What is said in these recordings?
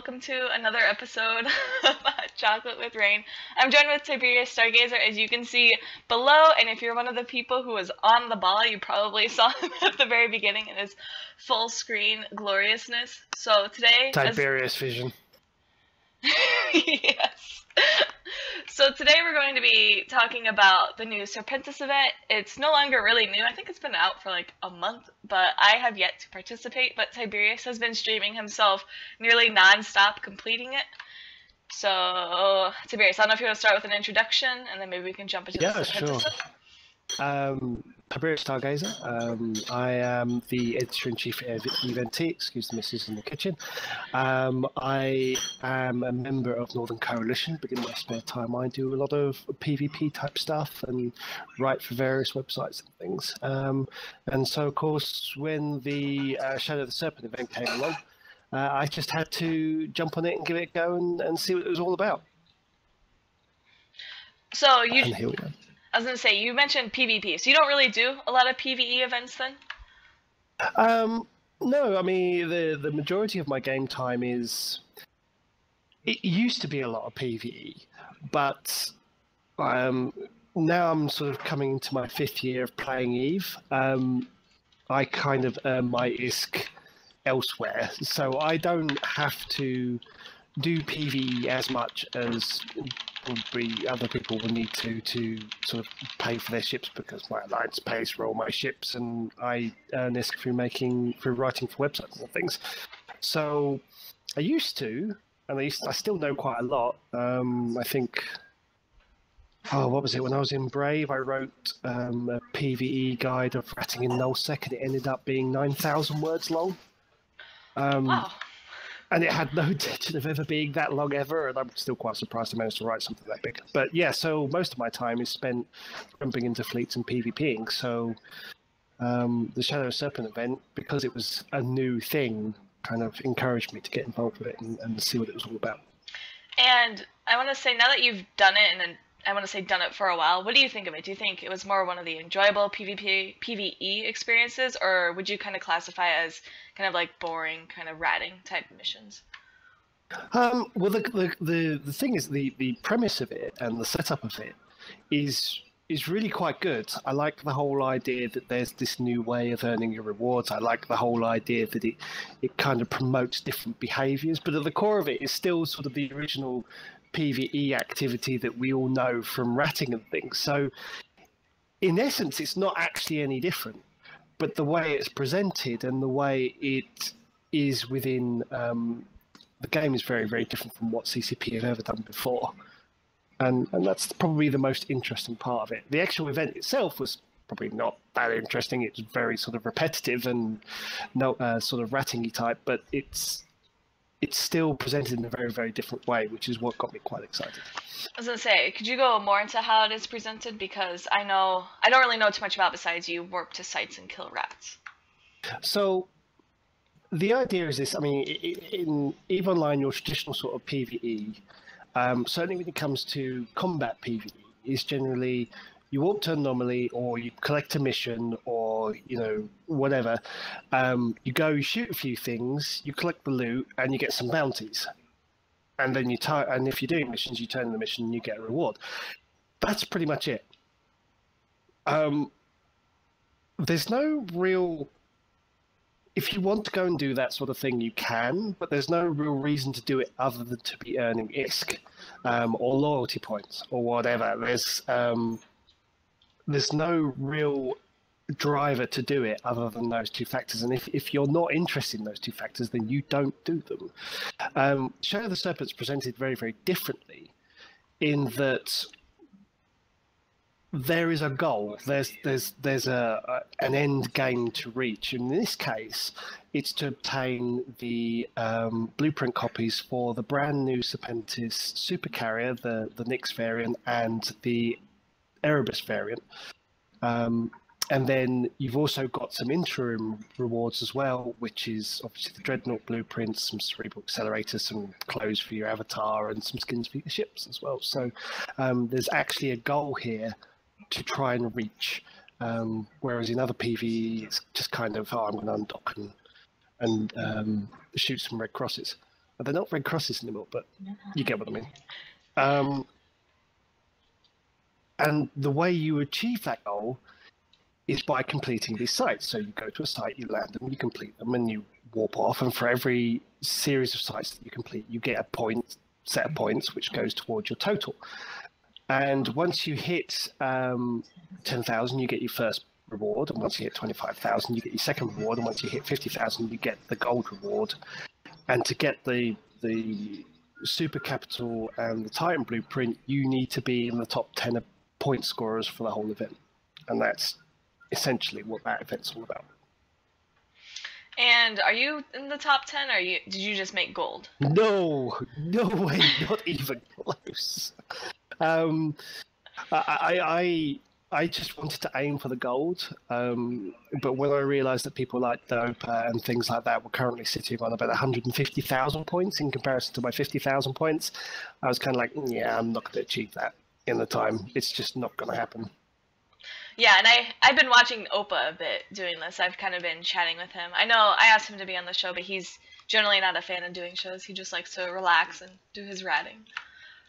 welcome to another episode of Chocolate with Rain. I'm joined with Tiberius, Stargazer, as you can see below, and if you're one of the people who was on the ball, you probably saw him at the very beginning in his full screen gloriousness. So today... Tiberius vision. Yes. So today we're going to be talking about the new Serpentis event. It's no longer really new. I think it's been out for like a month, but I have yet to participate. But Tiberius has been streaming himself nearly non-stop completing it. So Tiberius, I don't know if you want to start with an introduction, and then maybe we can jump into the Serpentis stuff. Tiberius Stargazer. I am the editor-in-chief of Eventee, excuse the missus in the kitchen. I am a member of Northern Coalition, but in my spare time I do a lot of PvP type stuff and write for various websites and things. And so, of course, when the Shadow of the Serpent event came along, I just had to jump on it and give it a go and see what it was all about. So you... And here we go. I was going to say, you mentioned PvP, so you don't really do a lot of PvE events then? No, I mean, the majority of my game time is... It used to be a lot of PvE, but now I'm sort of coming into my 5th year of playing EVE. I kind of earn my ISK elsewhere, so I don't have to do PvE as much as probably other people will need to sort of pay for their ships, because my alliance pays for all my ships and I earn ISK through writing for websites and things. So I used to, and I still know quite a lot. I think, what was it, when I was in Brave I wrote a PvE guide of ratting in nullsec, and it ended up being 9,000 words long. Wow. And it had no intention of ever being that long ever, and I'm still quite surprised I managed to write something that big. But yeah, so most of my time is spent jumping into fleets and PvPing. So the Shadow of Serpent event, because it was a new thing, kind of encouraged me to get involved with it and see what it was all about. And I want to say, now that you've done it, and I want to say done it for a while, what do you think of it? Do you think it was more one of the enjoyable PvE experiences, or would you kind of classify it as kind of like boring, kind of ratting type missions? Well, the thing is, the premise of it and the setup of it is really quite good. I like the whole idea that there's this new way of earning your rewards. I like the whole idea that it kind of promotes different behaviors, but at the core of it is still sort of the original PvE activity that we all know from ratting and things. So in essence, it's not actually any different, but the way it's presented and the way it is within the game is very, very different from what CCP have ever done before. And that's probably the most interesting part of it. The actual event itself was probably not that interesting. It's very sort of repetitive and sort of ratting-y type, but it's still presented in a very, very different way, which is what got me quite excited. I was going to say, could you go more into how it is presented? Because I don't really know too much about besides you warp to sites and kill rats. So the idea is this. I mean, in EVE Online, your traditional sort of PvE, certainly when it comes to combat PvE, is generally you warp to anomaly, or you collect a mission, or whatever. You go, you shoot a few things, you collect the loot, and you get some bounties. And then and if you're doing missions, you turn in the mission and you get a reward. That's pretty much it. There's no real... If you want to go and do that sort of thing, you can, but there's no real reason to do it other than to be earning ISK, or loyalty points, or whatever. There's no real driver to do it other than those two factors, and if you're not interested in those two factors, then you don't do them. Shadow of the Serpent's presented very, very differently in that there is a goal. There's an end game to reach. In this case, it's to obtain the blueprint copies for the brand new Serpentis supercarrier, the Nyx variant, and the Erebus variant. And then you've also got some interim rewards as well, which is obviously the Dreadnought blueprints, some cerebral accelerators, some clothes for your avatar, and some skins for your ships as well. So there's actually a goal here to try and reach, whereas in other PvE, it's just kind of, I'm going to undock and shoot some red crosses. They're not red crosses anymore, but you get what I mean. And the way you achieve that goal is by completing these sites. So you go to a site, you land them, you complete them, and you warp off. And for every series of sites that you complete, you get a set of points, which goes towards your total. And once you hit 10,000, you get your first reward. And once you hit 25,000, you get your second reward. And once you hit 50,000, you get the gold reward. And to get the super capital and the Titan blueprint, you need to be in the top 10 of point scorers for the whole event. And that's essentially what that event's all about. And are you in the top 10, or did you just make gold? No way, not even close. I just wanted to aim for the gold, but when I realised that people like Dopa and things like that were currently sitting on about 150,000 points in comparison to my 50,000 points, I was kind of like, yeah, I'm not going to achieve that in the time. It's just not going to happen. Yeah, and I've been watching Opa a bit doing this. I've kind of been chatting with him. I know I asked him to be on the show, but he's generally not a fan of doing shows. He just likes to relax and do his ratting.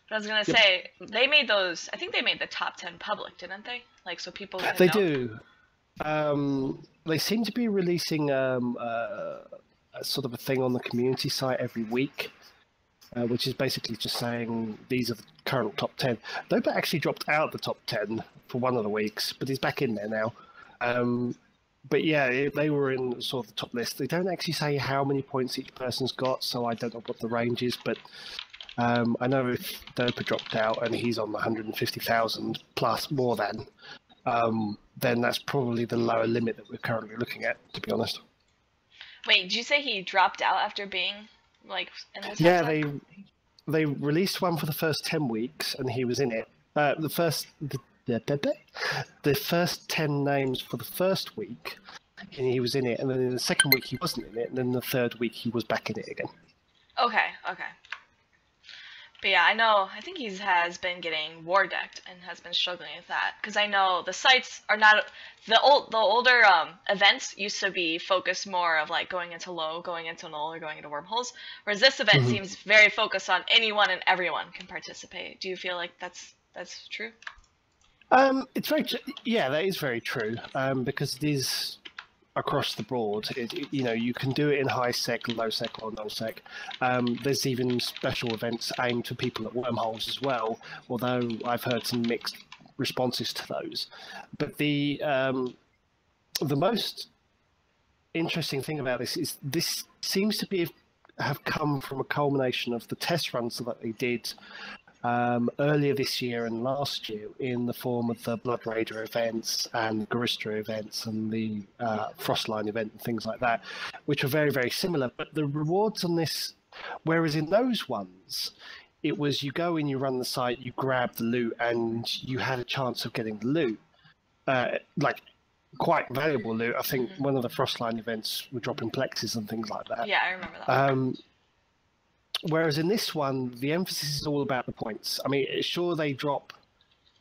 But I was going to say, they made those, I think they made the top 10 public, didn't they? Like, so people can They know. do. They seem to be releasing a sort of a thing on the community site every week, which is basically just saying these are the current top 10. Dopa actually dropped out of the top 10 for one of the weeks, but he's back in there now. But yeah, they were in sort of the top list. They don't actually say how many points each person's got, so I don't know what the range is, but I know if Dopa dropped out and he's on the 150,000 plus more than, then that's probably the lower limit that we're currently looking at, to be honest. Wait, did you say he dropped out after being, like, in the top 10? Yeah, they released one for the first 10 weeks, and he was in it. The first 10 names for the first week, and he was in it, and then in the second week he wasn't in it, and then the third week he was back in it again. Okay. But yeah, I think he has been getting war decked and has been struggling with that. Because I know the sites are not, the older events used to be focused more of like going into low, going into null, or going into wormholes. Whereas this event seems very focused on anyone and everyone can participate. Do you feel like that's true? It's very, yeah, that is very true. Because it is across the board. You can do it in high sec, low sec, or null sec. There's even special events aimed for people at wormholes as well. Although I've heard some mixed responses to those. But the most interesting thing about this is this seems to have come from a culmination of the test runs that they did earlier this year and last year in the form of the Blood Raider events and Garista events and the Frostline event and things like that, which are very, very similar. But the rewards on this, whereas in those ones, it was you go in, you run the site, you grab the loot, and you had a chance of getting the loot. Like quite valuable loot. I think one of the Frostline events were dropping plexes and things like that. Yeah, I remember that. Whereas in this one, the emphasis is all about the points. I mean, sure, they drop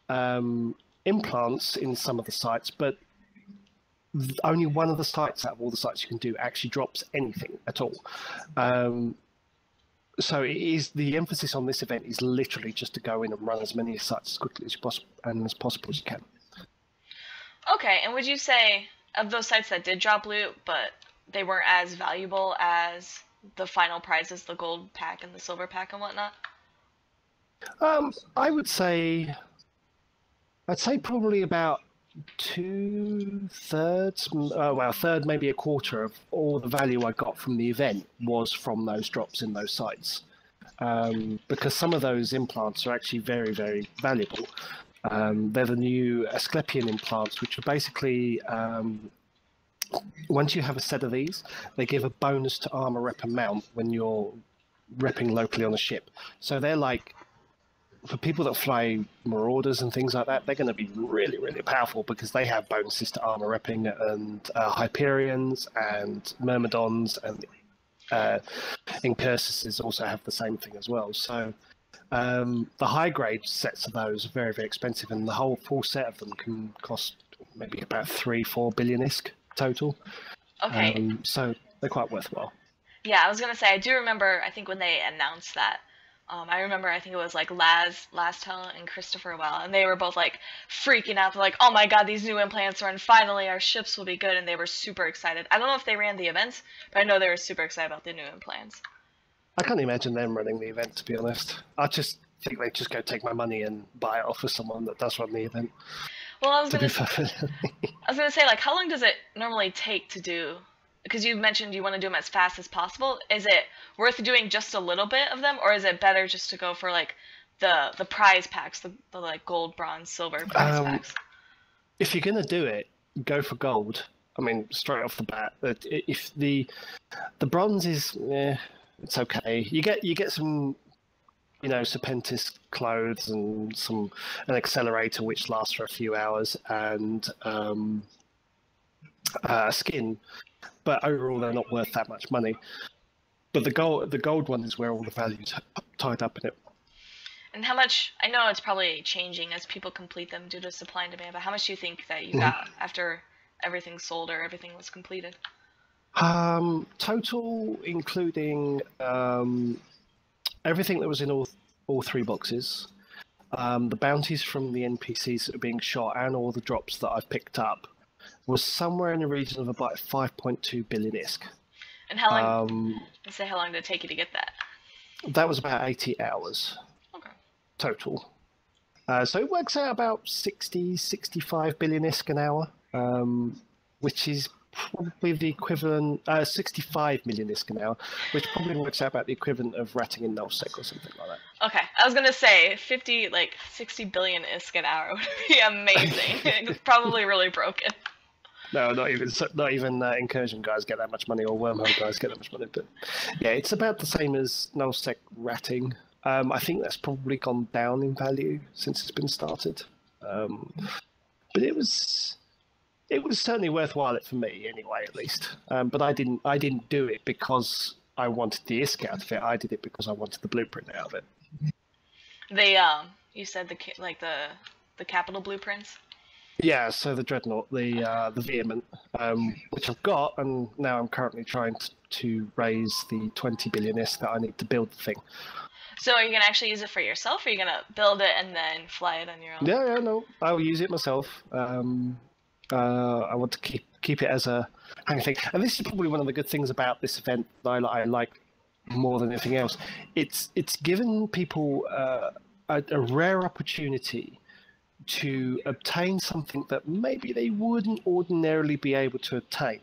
implants in some of the sites, but only one of the sites out of all the sites you can do actually drops anything at all. So it is, the emphasis on this event is literally just to go in and run as many sites as quickly as possible and as possible as you can. Okay, and would you say of those sites that did drop loot, but they weren't as valuable as the final prizes, the gold pack and the silver pack and whatnot? I'd say probably about 2/3, well, a third, maybe a quarter of all the value I got from the event was from those drops in those sites. Because some of those implants are actually very, very valuable. They're the new Asclepian implants, which are basically once you have a set of these, they give a bonus to armor rep and mount when you're repping locally on a ship. So they're like, for people that fly Marauders and things like that, they're going to be really, really powerful because they have bonuses to armor repping, and Hyperions and Myrmidons and Incursuses also have the same thing as well. So the high grade sets of those are very, very expensive, and the whole full set of them can cost maybe about 3-4 billion ISK total. Okay. So they're quite worthwhile. Yeah, I was gonna say I do remember. I think when they announced that, I remember. I think it was like Lastel, and Christopher Well, and they were both like freaking out. They're like, "Oh my God, these new implants are, and finally our ships will be good." And they were super excited. I don't know if they ran the events, but I know they were super excited about the new implants. I can't imagine them running the event, to be honest. I just think they just go take my money and buy it off of someone that does run the event. Well, To be fair, I was gonna say, like, how long does it normally take to do? Because you mentioned you want to do them as fast as possible. Is it worth doing just a little bit of them, or is it better just to go for like the prize packs, the like gold, bronze, silver prize packs? if you're gonna do it, go for gold. I mean, straight off the bat, if the bronze is, it's okay. You get some, Serpentis clothes and an accelerator which lasts for a few hours, and skin. But overall, they're not worth that much money. But the gold one is where all the value's tied up in it. And how much? I know it's probably changing as people complete them due to supply and demand. But how much do you think that you got after everything sold or everything was completed? Total, including everything that was in all three boxes, the bounties from the NPCs that are being shot, and all the drops that I've picked up, was somewhere in the region of about 5.2 billion ISK. And how long? Let's say how long did it take you to get that? That was about 80 hours Okay. total. So it works out about 65 billion ISK an hour, which is probably the equivalent, 65 million ISK an hour, which probably works out about the equivalent of ratting in nullsec or something like that. Okay, I was gonna say 60 billion ISK an hour would be amazing. It's probably really broken. No, not even incursion guys get that much money, or wormhole guys get that much money. But yeah, it's about the same as nullsec ratting. I think that's probably gone down in value since it's been started. But it was certainly worthwhile for me anyway, at least. But I didn't do it because I wanted the ISK out of it. I did it because I wanted the blueprint out of it. They you said the capital blueprints. Yeah, so the Dreadnought, the Vehement, which I've got, and now I'm currently trying to raise the 20 billion ISK that I need to build the thing. So are you gonna actually use it for yourself, or are you gonna build it and then fly it on your own? Yeah, no, I'll use it myself. I want to keep it as a hanging thing, and this is probably one of the good things about this event that I like more than anything else. It's given people a rare opportunity to obtain something that maybe they wouldn't ordinarily be able to obtain.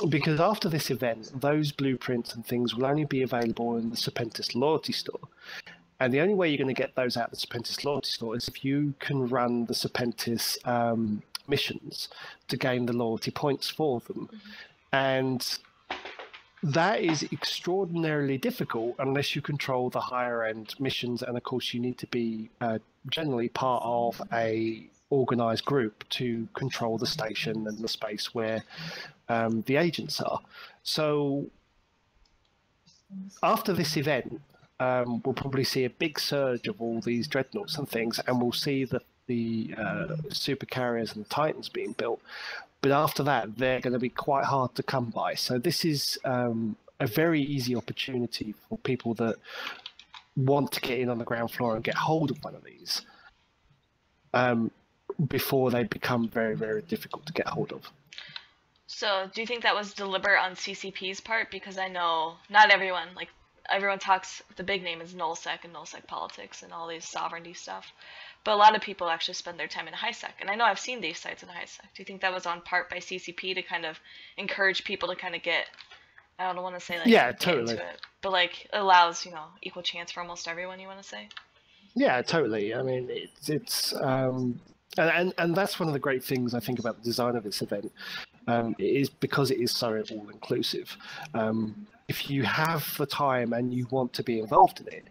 Because after this event, those blueprints and things will only be available in the Serpentis Loyalty Store. And the only way you're going to get those out of the Serpentis Loyalty Store is if you can run the Serpentis missions to gain the loyalty points for them. Mm-hmm. And that is extraordinarily difficult unless you control the higher end missions, and of course you need to be generally part of a organized group to control the station and the space where the agents are. So after this event, we'll probably see a big surge of all these dreadnoughts and things, and we'll see that the super carriers and titans being built. But after that, they're going to be quite hard to come by. So this is a very easy opportunity for people that want to get in on the ground floor and get hold of one of these before they become very, very difficult to get hold of. So do you think that was deliberate on CCP's part? Because I know not everyone, like everyone talks, the big name is nullsec and nullsec politics and all these sovereignty stuff. But a lot of people actually spend their time in HiSec, and I know I've seen these sites in HiSec. Do you think that was on part by CCP to kind of encourage people to kind of get, I don't want to say like get totally into it, but like it allows equal chance for almost everyone, you want to say? Yeah, totally. I mean, it's and that's one of the great things I think about the design of this event. Is because it is so all inclusive. If you have the time and you want to be involved in it,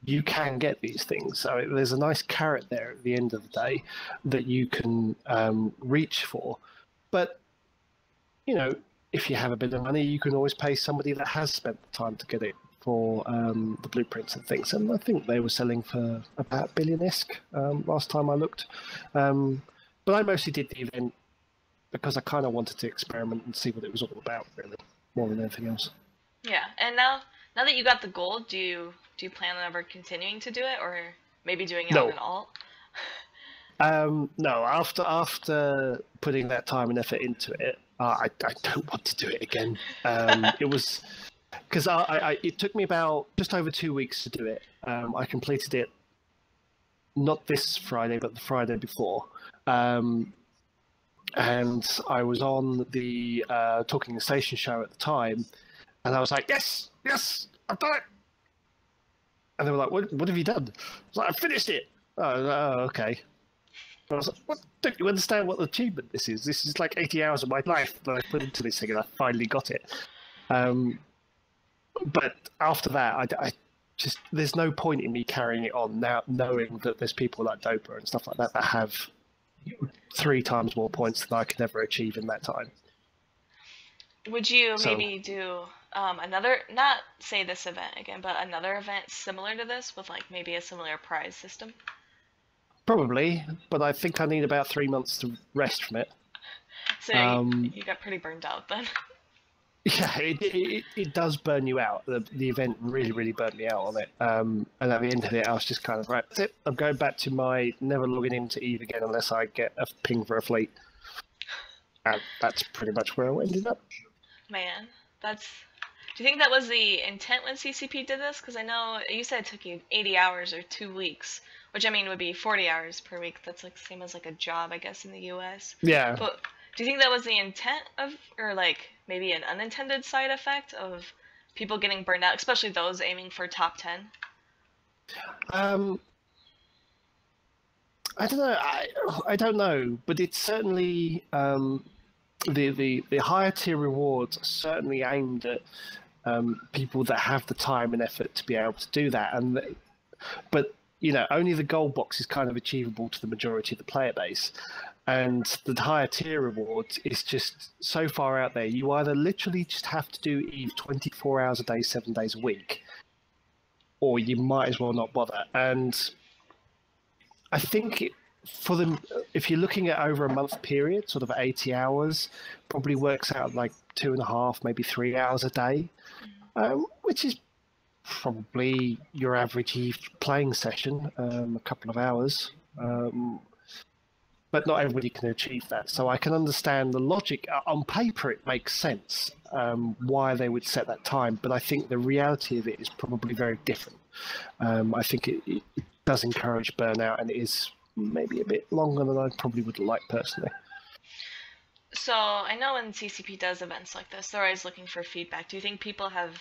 you can get these things. So there's a nice carrot there at the end of the day that you can reach for. But, if you have a bit of money, you can always pay somebody that has spent the time to get it for the blueprints and things. And I think they were selling for about 1 billion ISK last time I looked. But I mostly did the event because I kind of wanted to experiment and see what it was all about, really, more than anything else. Yeah, and now that you got the gold, do you plan on ever continuing to do it, or maybe doing it on No, an alt? no. After putting that time and effort into it, I don't want to do it again. It was because it took me about just over 2 weeks to do it. I completed it not this Friday, but the Friday before. And I was on the Talking the Station show at the time, and I was like, yes, I've done it. And they were like, what have you done? I was like, I finished it. Oh, okay. And I was like, what? Don't you understand what the achievement this is? This is like 80 hours of my life that I put into this thing, and I finally got it. But after that, I just, there's no point in me carrying it on now, knowing that there's people like Dopa and stuff like that that have 3 times more points than I could ever achieve in that time. Would you So maybe do another, not say this event again, but another event similar to this with like maybe a similar prize system? probably, but I think I need about 3 months to rest from it. So you got pretty burned out then. Yeah, it does burn you out. The event really burnt me out on it. And at the end of it, I was just kind of, right, that's it. I'm going back to my never logging into Eve again unless I get a ping for a fleet. And that's pretty much where I ended up. Man, that's. Do you think that was the intent when CCP did this? Because I know you said it took you 80 hours or 2 weeks, which I mean would be 40 hours per week. That's like same as like a job, I guess, in the U.S. Yeah. But do you think that was the intent of, or like maybe an unintended side effect of people getting burned out, especially those aiming for top 10? I don't know. I don't know, but it's certainly the higher tier rewards are certainly aimed at people that have the time and effort to be able to do that. But you know, only the gold box is kind of achievable to the majority of the player base, and the higher tier rewards is just so far out there. You either literally just have to do Eve 24 hours a day, 7 days a week, or you might as well not bother. And I think for them, if you're looking at over a month period, sort of 80 hours, probably works out like 2.5, maybe 3 hours a day, which is probably your average Eve playing session, a couple of hours. But not everybody can achieve that. So I can understand the logic. On paper, it makes sense why they would set that time, but I think the reality of it is probably very different. I think it does encourage burnout, and it is maybe a bit longer than I probably would like personally. So I know when CCP does events like this, they're always looking for feedback. Do you think people have,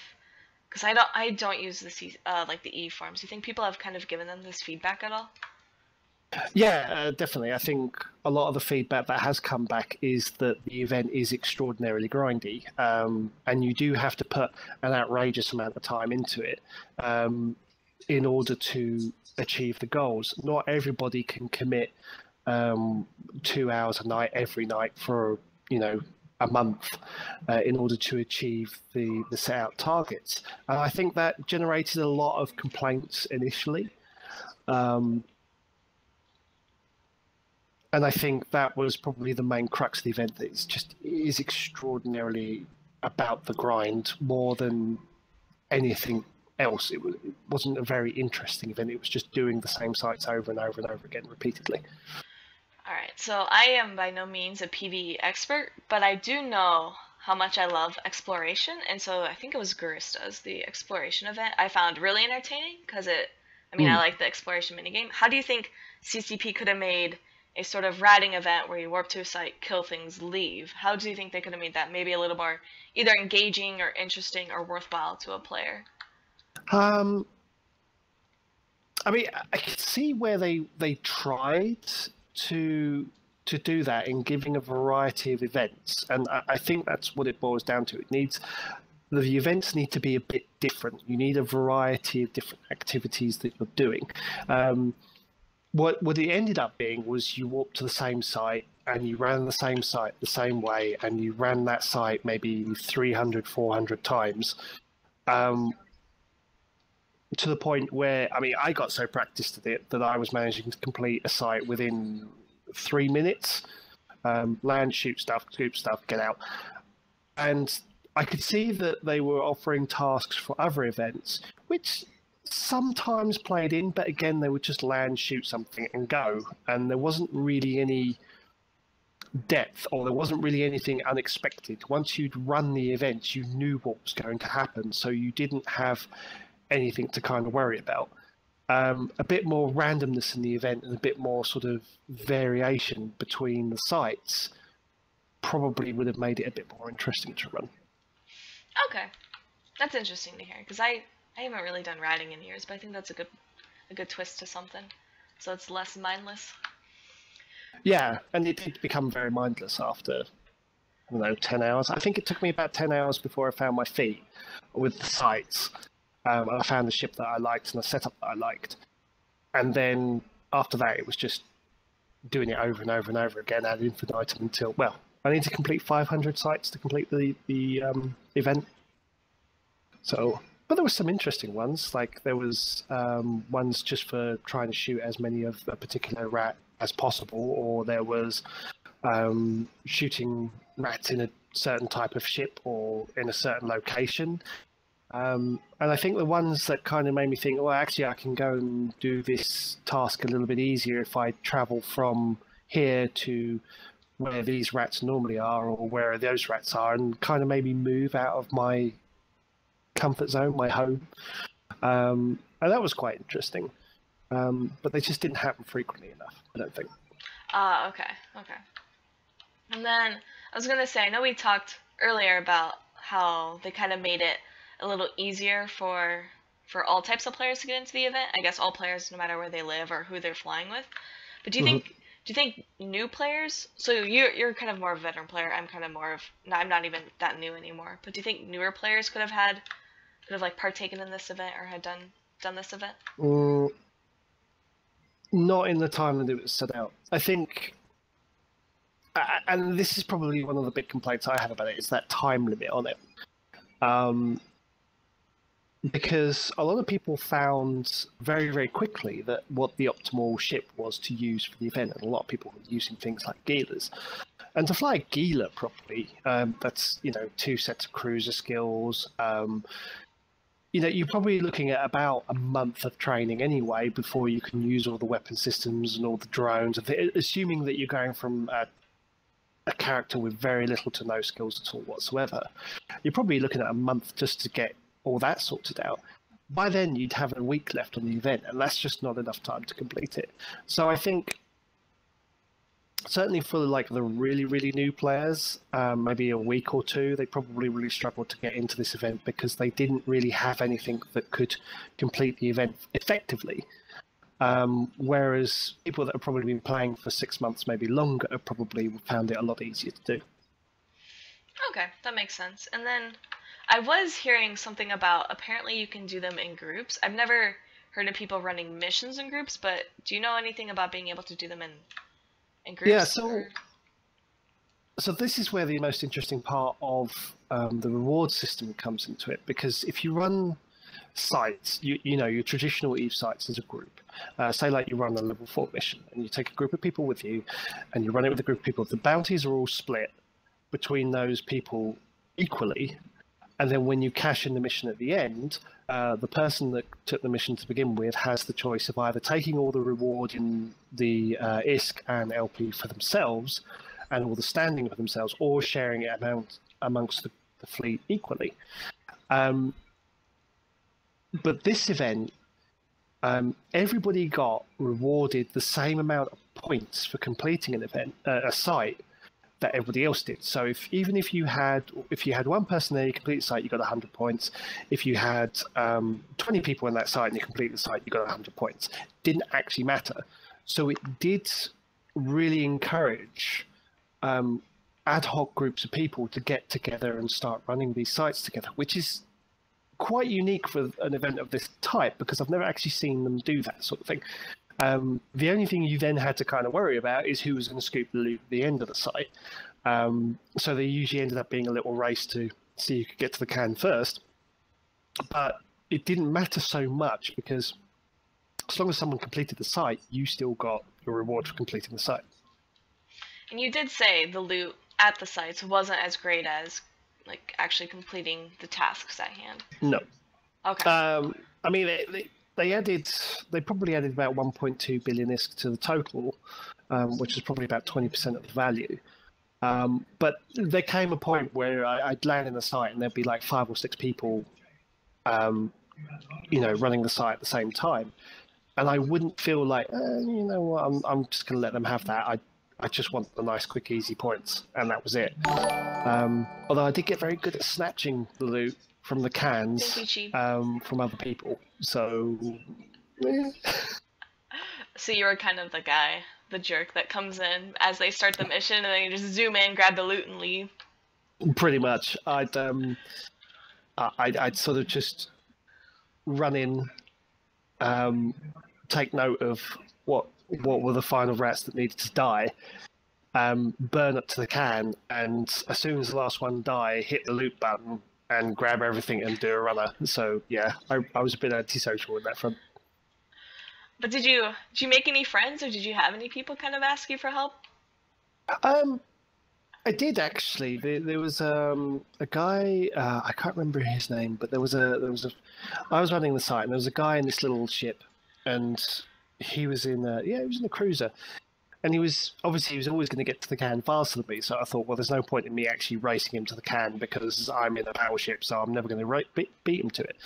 because I don't use the like the E forums. Do you think people have kind of given them this feedback at all? Yeah, definitely. I think a lot of the feedback that has come back is that the event is extraordinarily grindy, and you do have to put an outrageous amount of time into it in order to achieve the goals. Not everybody can commit 2 hours a night every night for a month in order to achieve the set out targets. And I think that generated a lot of complaints initially. And I think that was probably the main crux of the event, that it is extraordinarily about the grind more than anything else. It wasn't a very interesting event. It was just doing the same sites over and over and over again repeatedly. All right, so I am by no means a PvE expert, but I do know how much I love exploration, and so I think it was Gurista's, the exploration event, I found really entertaining because I like the exploration minigame. How do you think CCP could have made a sort of ratting event where you warp to a site, kill things, leave? How do you think they could have made that maybe a little more either engaging or interesting or worthwhile to a player? I could see where they tried to do that in giving a variety of events, and I think that's what it boils down to. The events need to be a bit different. You need a variety of different activities that you're doing. What it ended up being was you walked to the same site and you ran the same site the same way, and you ran that site maybe 300, 400 times, to the point where, I got so practiced at it that I was managing to complete a site within 3 minutes. Land, shoot stuff, scoop stuff, get out. And I could see that they were offering tasks for other events, which sometimes played in, but again, they would just land, shoot something, and go. And there wasn't really any depth, or there wasn't really anything unexpected. Once you'd run the events, you knew what was going to happen, so you didn't have anything to kind of worry about. A bit more randomness in the event and a bit more sort of variation between the sites probably would have made it a bit more interesting to run. Okay, that's interesting to hear because I haven't really done riding in years, but I think that's a good twist to something, so it's less mindless. Yeah, and it did become very mindless after, I don't know, 10 hours. I think it took me about 10 hours before I found my feet with the sites. I found the ship that I liked and the setup that I liked. And then after that, it was just doing it over and over and over again ad infinitum until, well, I need to complete 500 sites to complete the event. So, but there were some interesting ones. Like there was ones just for trying to shoot as many of a particular rat as possible, or there was shooting rats in a certain type of ship or in a certain location. And I think the ones that kind of made me think, well, actually, I can go and do this task a little bit easier if I travel from here to where these rats normally are, or where those rats are, and kind of made me move out of my comfort zone, my home. And that was quite interesting. But they just didn't happen frequently enough, I don't think. Okay. And then I was gonna say, I know we talked earlier about how they kind of made it a little easier for all types of players to get into the event. I guess all players, no matter where they live or who they're flying with. But do you think new players? So you're kind of more of a veteran player. I'm kind of more of I'm not even that new anymore. But do you think newer players could have like partaken in this event or had done this event? Not in the time that it was set out. I think, and this is probably one of the big complaints I have about it, is that time limit on it. Because a lot of people found very, very quickly that what the optimal ship was to use for the event, and a lot of people were using things like Gilas. And to fly a Gila properly, that's 2 sets of cruiser skills. You're probably looking at about a month of training anyway before you can use all the weapon systems and all the drones, assuming that you're going from a character with very little to no skills at all whatsoever. You're probably looking at a month just to get all that sorted out. By then, you'd have a week left on the event, and that's just not enough time to complete it. So I think, certainly for like the really, really new players, maybe a week or two, they probably really struggled to get into this event because they didn't really have anything that could complete the event effectively. Whereas people that have probably been playing for 6 months, maybe longer, probably found it a lot easier to do. Okay, that makes sense. And then I was hearing something about apparently you can do them in groups. I've never heard of people running missions in groups, but do you know anything about being able to do them in groups? Yeah, so this is where the most interesting part of the reward system comes into it, because if you run sites, your traditional EVE sites as a group, say like you run a level 4 mission, and you take a group of people with you, and you run it with a group of people, the bounties are all split between those people equally, and then when you cash in the mission at the end, the person that took the mission to begin with has the choice of either taking all the reward in the ISK and LP for themselves, and all the standing for themselves, or sharing it amongst the fleet equally. But this event, everybody got rewarded the same amount of points for completing an event, a site, that everybody else did. So even if you had one person there, you complete the site, you got 100 points. If you had 20 people in that site and you complete the site, you got 100 points. Didn't actually matter. So it did really encourage ad hoc groups of people to get together and start running these sites together, which is quite unique for an event of this type, because I've never actually seen them do that sort of thing. The only thing you then had to kind of worry about is who was going to scoop the loot at the end of the site. So they usually ended up being a little race to see who could get to the can first. But it didn't matter so much, because as long as someone completed the site, you still got your reward for completing the site. And you did say the loot at the sites wasn't as great as like actually completing the tasks at hand? No. Okay. I mean, they probably added about 1.2 billion ISK to the total, which is probably about 20% of the value. But there came a point where I'd land in the site and there'd be like 5 or 6 people, running the site at the same time, and I wouldn't feel like, you know what, I'm just going to let them have that. I just want the nice, quick, easy points, and that was it. Although I did get very good at snatching the loot from the cans from other people, so. Yeah. So you were kind of the guy, the jerk that comes in as they start the mission, and then you just zoom in, grab the loot, and leave. Pretty much, I'd sort of just run in, take note of what were the final rats that needed to die, burn up to the can, and as soon as the last one die, hit the loot button and grab everything and do a runner. So yeah, I was a bit antisocial in that front. But did you make any friends, or did you have any people kind of ask you for help? I did actually. There was a guy. I can't remember his name, but there was a. I was running the site, and there was a guy in this little ship, and he was in a cruiser, and he was always going to get to the can faster than me. So I thought, well, there's no point in me actually racing him to the can because I'm in a battleship, so I'm never going to beat him to it.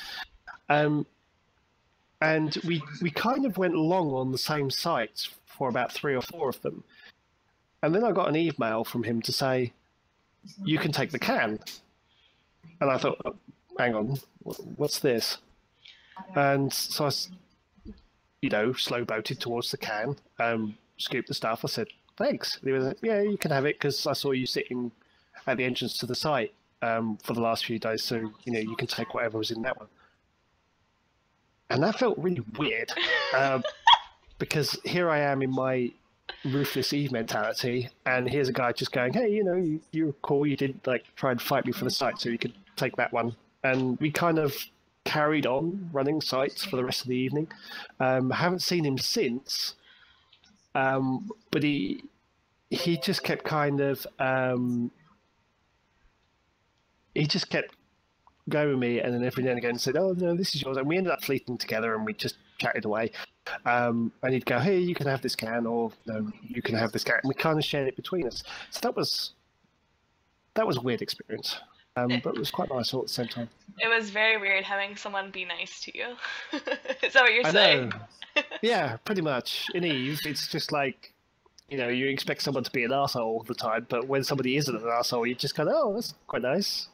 And we kind of went along on the same sites for about 3 or 4 of them. And then I got an email from him to say, you can take the can. And I thought, oh, hang on, what's this? And so I, slow boated towards the can, scooped the stuff. I said, thanks. And he was like, yeah, you can have it because I saw you sitting at the entrance to the site for the last few days. So, you can take whatever was in that one. And that felt really weird because here I am in my ruthless Eve mentality, and here's a guy just going, hey, you're cool, you did try and fight me for the site, so you could take that one. And we kind of carried on running sites for the rest of the evening. Haven't seen him since, but he just kept kind of he just kept going with me, and then every now and again said, oh no, this is yours, and we ended up fleeting together and we just chatted away. And he'd go, hey, you can have this can, or no, you can have this can, and we kind of shared it between us. So that was a weird experience, but it was quite nice all at the same time. It was very weird having someone be nice to you. Is that what you're saying? Yeah, pretty much. In Eve, it's just like, you expect someone to be an arsehole all the time, but when somebody isn't an arsehole, you just kind of, oh, that's quite nice.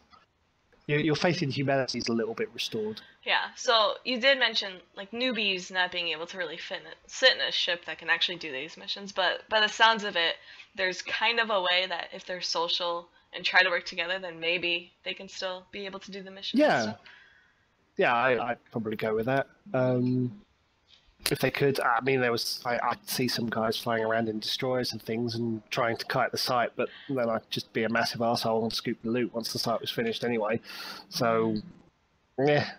Your faith in humanity is a little bit restored. Yeah, so you did mention newbies not being able to really sit in a ship that can actually do these missions, but by the sounds of it, there's kind of a way that if they're social and try to work together, then maybe they can still be able to do the missions. Yeah, I'd probably go with that. If they could, I mean, I'd see some guys flying around in destroyers and things and trying to kite the site, but then I'd just be a massive arsehole and scoop the loot once the site was finished anyway. So, yeah,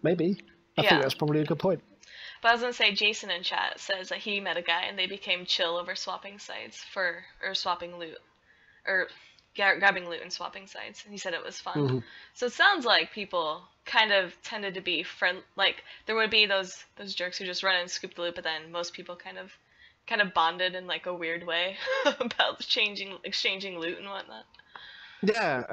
maybe. I think that's probably a good point. But I was going to say, Jason in chat says that he met a guy and they became chill over swapping sites or swapping loot, or grabbing loot and swapping sites, and he said it was fun. Mm-hmm. So it sounds like people kind of tended to be there would be those jerks who just run and scoop the loot, but then most people kind of bonded in a weird way about exchanging loot and whatnot. Yeah,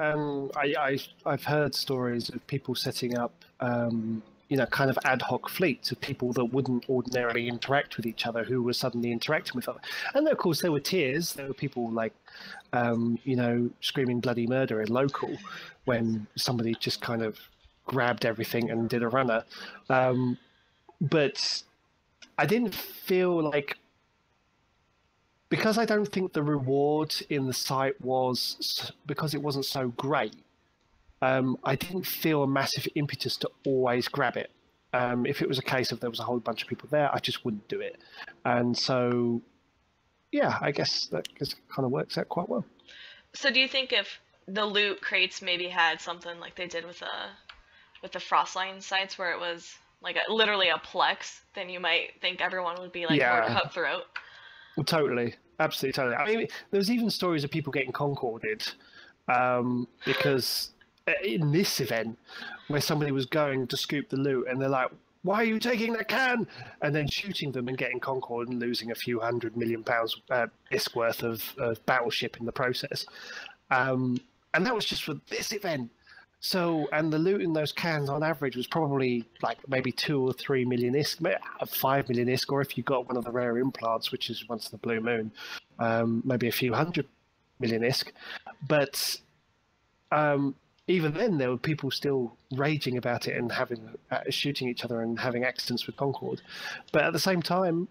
I've heard stories of people setting up kind of ad hoc fleets of people that wouldn't ordinarily interact with each other who were suddenly interacting with other. And of course there were tiers. There were people screaming bloody murder in local when somebody just kind of grabbed everything and did a runner. But I didn't feel like, because I don't think the reward in the site was, because it wasn't so great, I didn't feel a massive impetus to always grab it. If it was a case of there was a whole bunch of people there, I just wouldn't do it. And so, yeah, I guess that kind of works out quite well. So do you think if the loot crates maybe had something like they did with the Frostline sites where it was literally a plex, then you might think everyone would be more cutthroat? Well, totally. Absolutely, totally. I mean, there was even stories of people getting concorded because in this event where somebody was going to scoop the loot and they're like, why are you taking that can? And then shooting them and getting Concord and losing a few £100 million ISK worth of battleship in the process. And that was just for this event. So, and the loot in those cans on average was probably like maybe 2 or 3 million ISK, 5 million ISK, or if you got one of the rare implants, which is once in the blue moon, maybe a few hundred million ISK. But even then, there were people still raging about it and having shooting each other and having accidents with Concord. But at the same time,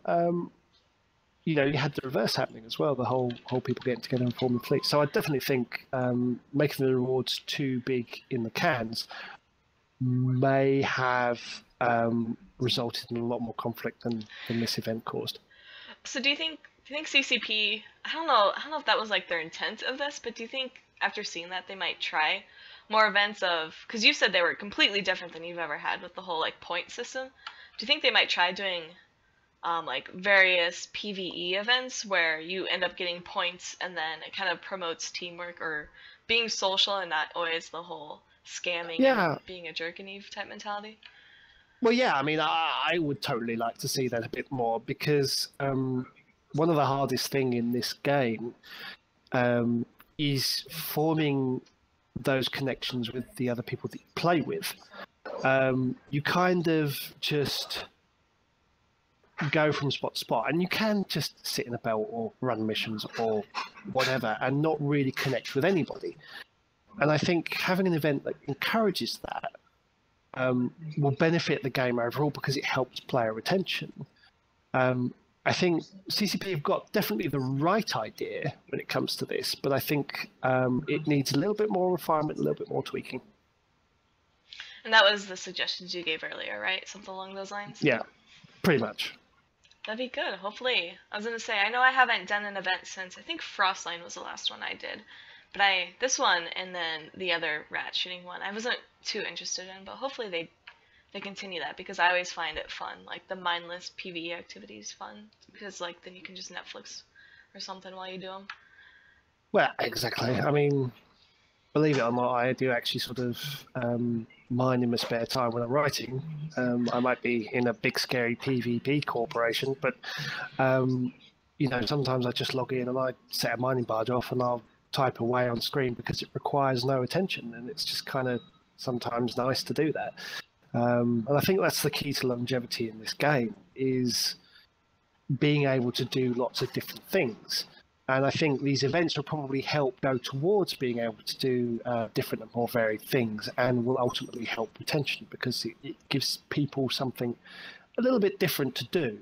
you had the reverse happening as well. The whole people getting together and forming fleets. So I definitely think making the rewards too big in the cans may have resulted in a lot more conflict than this event caused. So do you think CCP? I don't know if that was like their intent of this, but do you think after seeing that they might try more events of, because you said they were completely different than you've ever had with the whole like point system. Do you think they might try doing like various PvE events where you end up getting points and then it kind of promotes teamwork or being social and not always the whole scamming and being a jerk and Eve type mentality? Well, yeah, I mean, I would totally like to see that a bit more because one of the hardest thing in this game is forming those connections with the other people that you play with. You kind of just go from spot to spot, and you can just sit in a belt or run missions or whatever and not really connect with anybody. And I think having an event that encourages that will benefit the game overall because it helps player retention. I think CCP have got definitely the right idea when it comes to this, but I think it needs a little bit more refinement, a little bit more tweaking. And that was the suggestions you gave earlier, right? Something along those lines? Yeah, pretty much. That'd be good, hopefully. I was going to say, I know I haven't done an event since, I think Frostline was the last one I did. But this one and then the other rat shooting one, I wasn't too interested in, but hopefully they continue that because I always find it fun. Like the mindless PvE activities fun because like then you can just Netflix or something while you do them. Well, exactly. I mean, believe it or not, I do actually sort of mine in my spare time when I'm writing. I might be in a big scary PvP corporation, but sometimes I just log in and I set a mining barge off and I'll type away on screen because it requires no attention, and it's just kind of sometimes nice to do that. And I think that's the key to longevity in this game, is being able to do lots of different things. And I think these events will probably help go towards being able to do different and more varied things, and will ultimately help retention because it gives people something a little bit different to do.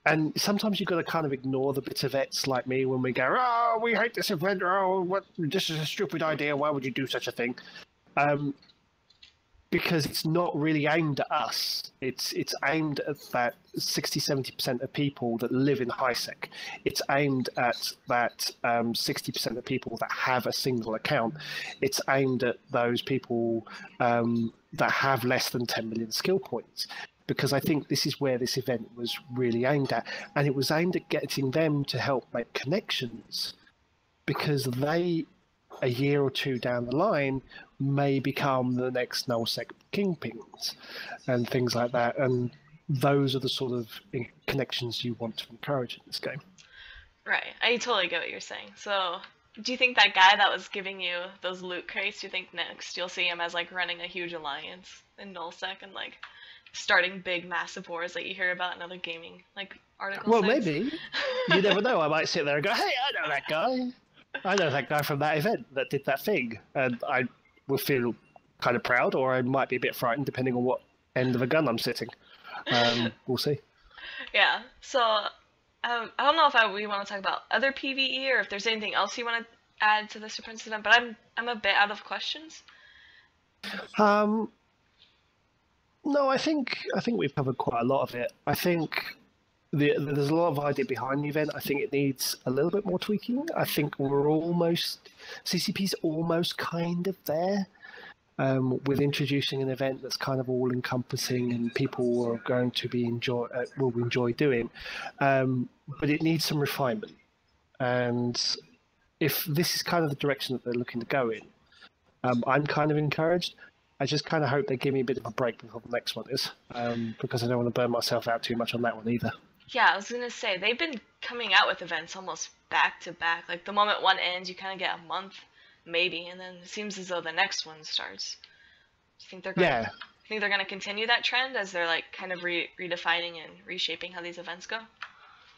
And sometimes you've got to kind of ignore the bit of vets like me when we go, oh, we hate this event, oh, this is a stupid idea, why would you do such a thing? Because it's not really aimed at us. It's aimed at that 60-70% of people that live in HiSec. It's aimed at that 60% of people that have a single account. It's aimed at those people that have less than 10 million skill points. Because I think this is where this event was really aimed at. And it was aimed at getting them to help make connections, because they, a year or two down the line, may become the next nullsec kingpins and things like that. And those are the sort of connections you want to encourage in this game. Right. I totally get what you're saying. So do you think that guy that was giving you those loot crates, do you think next you'll see him as like running a huge alliance in nullsec and like starting big massive wars that you hear about in other gaming like articles? Well, maybe. You never know. I might sit there and go, hey, I know that guy. I know that guy from that event that did that thing. And I will feel kind of proud, or I might be a bit frightened depending on what end of a gun I'm sitting. We'll see. Yeah. So I don't know if we want to talk about other PvE or if there's anything else you want to add to the Super Princess event, but I'm a bit out of questions. No, I think we've covered quite a lot of it. I think there's a lot of idea behind the event. I think it needs a little bit more tweaking. I think CCP's almost kind of there with introducing an event that's kind of all encompassing and people are going to will enjoy doing. But it needs some refinement. And if this is kind of the direction that they're looking to go in, I'm kind of encouraged. I just kind of hope they give me a bit of a break before the next one is, because I don't want to burn myself out too much on that one either. Yeah, I was gonna say they've been coming out with events almost back to back. Like the moment one ends, you kind of get a month, maybe, and then it seems as though the next one starts. Do you think they're going? Yeah, Think they're going to continue that trend as they're like kind of redefining and reshaping how these events go?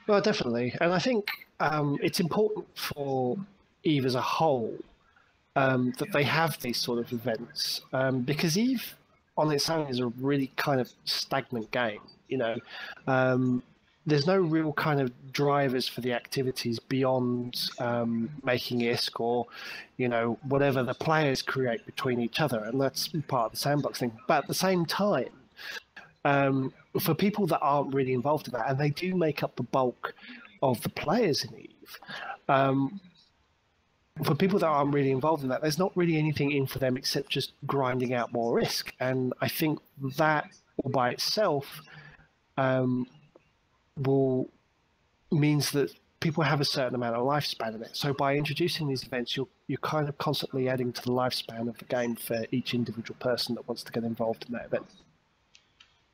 well, definitely, and I think it's important for Eve as a whole that they have these sort of events, because Eve on its own is a really kind of stagnant game. There's no real kind of drivers for the activities beyond making ISK or, whatever the players create between each other, and that's part of the sandbox thing. But at the same time, for people that aren't really involved in that, and they do make up the bulk of the players in Eve, for people that aren't really involved in that, there's not really anything in for them except just grinding out more risk. And I think that all by itself means that people have a certain amount of lifespan in it. So by introducing these events, you're kind of constantly adding to the lifespan of the game for each individual person that wants to get involved in that event.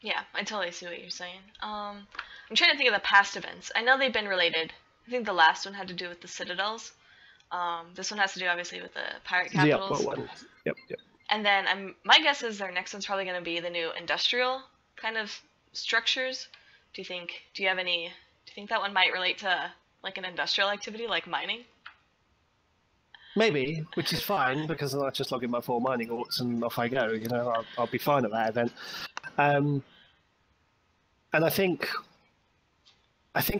Yeah, I totally see what you're saying. I'm trying to think of the past events. I know they've been related. I think the last one had to do with the citadels. This one has to do obviously with the pirate capitals. Yep. And then my guess is their next one's probably going to be the new industrial kind of structures. Do you think that one might relate to like an industrial activity like mining? Maybe, which is fine because I just log in my 4 mining orts and off I go. I'll be fine at that event. And I think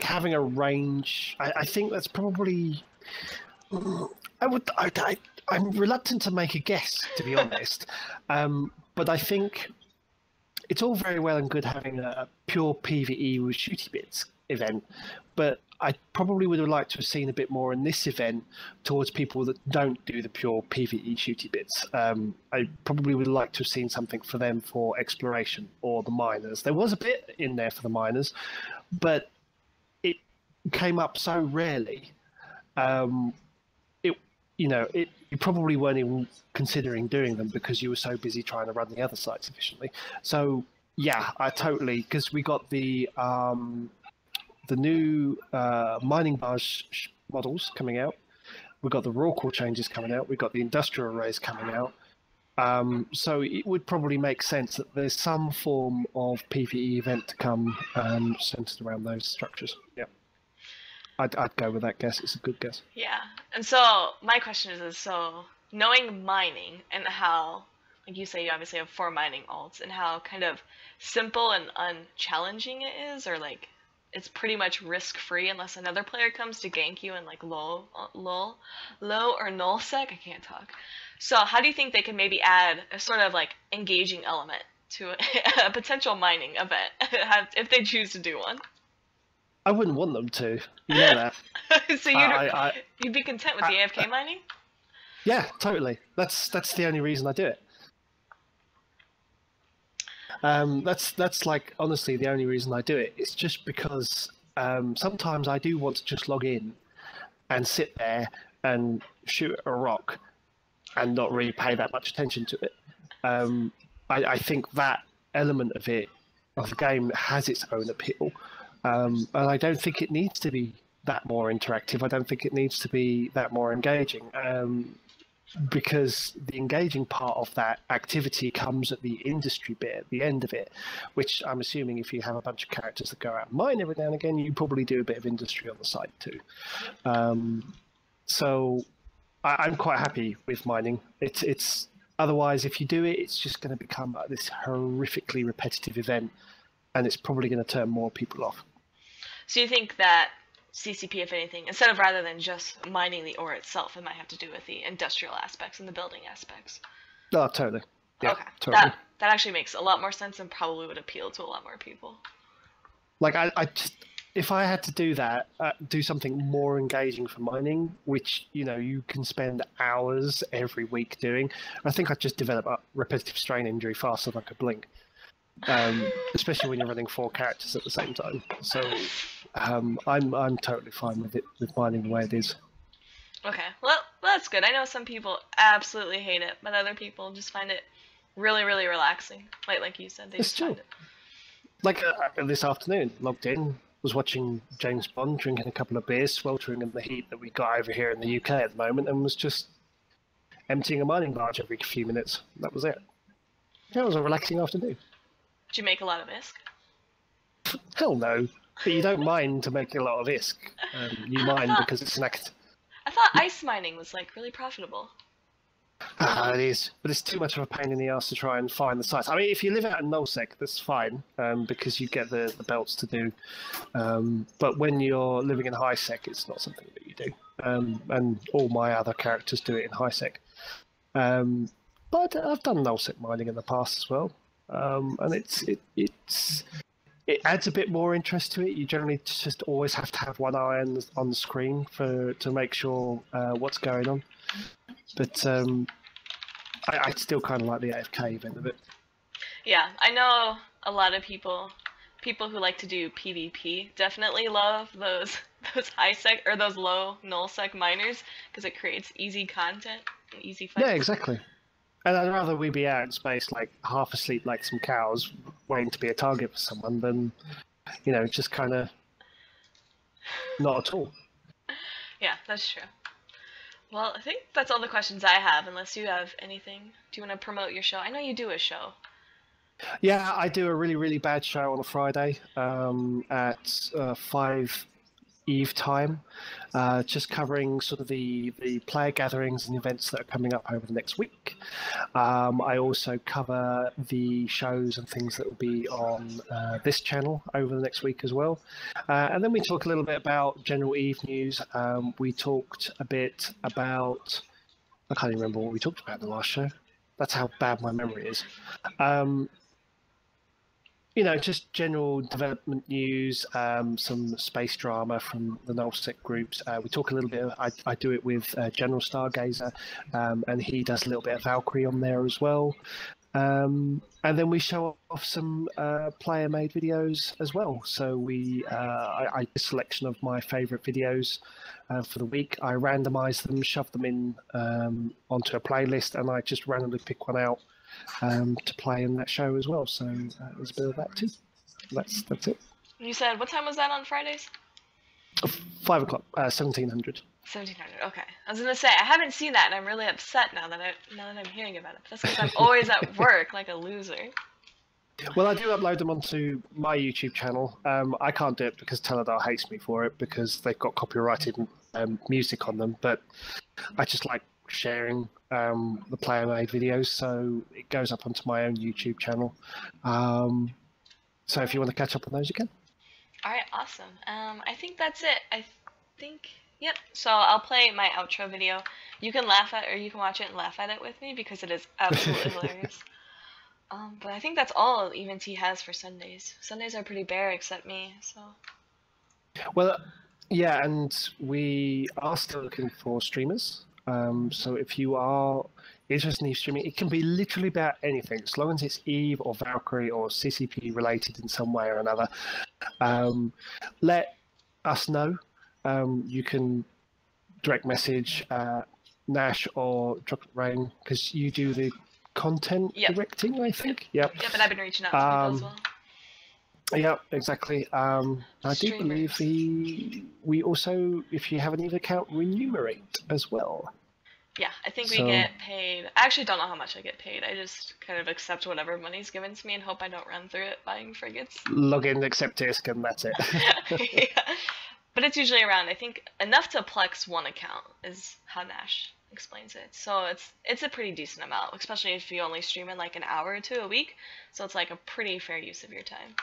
having a range, I think that's probably. I'm reluctant to make a guess, to be honest, but I think it's all very well and good having a pure PvE with shooty bits event, but I probably would have liked to have seen a bit more in this event towards people that don't do the pure PvE shooty bits. I probably would have liked to have seen something for them for exploration or the miners. There was a bit in there for the miners, but it came up so rarely. You probably weren't even considering doing them because you were so busy trying to run the other sites efficiently. So yeah, I totally, because we got the new mining barge models coming out. We've got the raw core changes coming out. We've got the industrial arrays coming out. So it would probably make sense that there's some form of PvE event to come centered around those structures. Yeah. I'd go with that guess. It's a good guess. Yeah. And so my question is so knowing mining and how, like you say, you obviously have 4 mining alts, and how kind of simple and unchallenging it is, or like it's pretty much risk-free unless another player comes to gank you in like low or null sec. I can't talk. So how do you think they can maybe add a sort of like engaging element to a potential mining event if they choose to do one? I wouldn't want them to. You know that. So you'd be content with the AFK mining? Yeah, totally. That's the only reason I do it. That's like honestly the only reason I do it. It's just because sometimes I do want to just log in and sit there and shoot a rock and not really pay that much attention to it. I think that element of the game has its own appeal, and I don't think it needs to be that more interactive. I don't think it needs to be that more engaging, because the engaging part of that activity comes at the industry bit, at the end of it, which I'm assuming if you have a bunch of characters that go out and mine every now and again, you probably do a bit of industry on the side too. So I'm quite happy with mining. It's otherwise, if you do it, it's just going to become this horrifically repetitive event, and it's probably going to turn more people off. So you think that CCP, if anything, instead of rather than just mining the ore itself, it might have to do with the industrial aspects and the building aspects? Oh, totally. Yeah, okay. Totally. That actually makes a lot more sense and probably would appeal to a lot more people. Like I just, if I had to do that, do something more engaging for mining, which you can spend hours every week doing, I think I'd just develop a repetitive strain injury faster than I could blink. Especially when you're running 4 characters at the same time. So I'm totally fine with mining the way it is. Okay, well, that's good. I know some people absolutely hate it, but other people just find it really, really relaxing. Like you said, they It's just find chill. it. Like this afternoon, logged in, was watching James Bond, drinking a couple of beers, sweltering in the heat that we got over here in the UK at the moment, and was just emptying a mining barge every few minutes. That was it. Yeah, it was a relaxing afternoon. Did you make a lot of ISK? Hell no. But you don't mine to make a lot of ISK. You I mine thought because it's an act. I thought ice mining was like really profitable. It is, but it's too much of a pain in the ass to try and find the sites. I mean, if you live out in nullsec, that's fine because you get the belts to do. But when you're living in high sec, it's not something that you do. And all my other characters do it in high sec. But I've done nullsec mining in the past as well, and it adds a bit more interest to it. You generally just always have to have one eye on the screen to make sure what's going on. But I still kind of like the AFK event of it. Yeah, I know a lot of people who like to do PvP definitely love those those high sec or those low null sec miners because it creates easy content and easy fights. Yeah, exactly. And I'd rather we be out in space, like half asleep, like some cows, waiting to be a target for someone, than just kind of not at all. Yeah, that's true. Well, I think that's all the questions I have, unless you have anything. Do you want to promote your show? I know you do a show. Yeah, I do a really, really bad show on a Friday at 5 Eve time, just covering sort of the player gatherings and events that are coming up over the next week. I also cover the shows and things that will be on this channel over the next week as well. And then we talk a little bit about general Eve news. We talked a bit about, I can't even remember what we talked about in the last show. That's how bad my memory is. Just general development news, some space drama from the nullsec groups. We talk a little bit. I do it with General Stargazer, and he does a little bit of Valkyrie on there as well. And then we show off some player-made videos as well. So I a selection of my favourite videos for the week. I randomise them, shove them in onto a playlist, and I just randomly pick one out to play in that show as well. So there's a bit of that too. That's it. You said what time was that on Fridays? 5 o'clock, 1700. 1700. Okay, I was gonna say I haven't seen that, and I'm really upset now that I'm hearing about it. But that's because I'm always at work like a loser. Well, I do upload them onto my YouTube channel. I can't do it because Teledar hates me for it because they've got copyrighted music on them. But I just like sharing the player-made videos, so it goes up onto my own YouTube channel. So if you want to catch up on those, you can. All right, awesome. I think that's it. Yep. So I'll play my outro video. You can laugh at, or you can watch it and laugh at it with me because it is absolutely hilarious. But I think that's all Even T has for Sundays. Sundays are pretty bare except me, so. Well, yeah, and we are still looking for streamers. So if you are interested in Eve streaming, it can be literally about anything, as long as it's Eve or Valkyrie or CCP related in some way or another. Let us know. You can direct message Nash or Chocolate Rain because you do the content directing, I think. Yep. Yep, and I've been reaching out to people as well. Yeah, exactly. I do believe we also, if you have an Eve account, remunerate as well. Yeah, I think we get paid. I actually don't know how much I get paid. I just kind of accept whatever money's given to me and hope I don't run through it buying frigates. Log in, accept disk, and that's it. Yeah. But it's usually around, I think, enough to plex one account is how Nash explains it. So it's a pretty decent amount, especially if you only stream in like an hour or two a week. So it's like a pretty fair use of your time.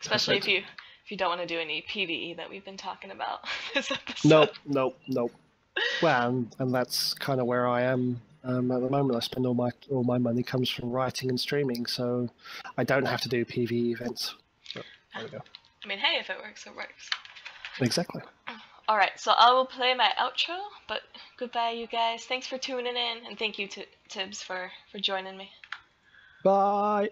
Especially if you don't want to do any PvE that we've been talking about this episode. Nope. Well, and that's kind of where I am at the moment. I spend all my money comes from writing and streaming, so I don't have to do PvE events. But there we go. I mean, hey, if it works, it works. Exactly. All right, so I will play my outro, but goodbye, you guys. Thanks for tuning in, and thank you to Tibbs for joining me. Bye.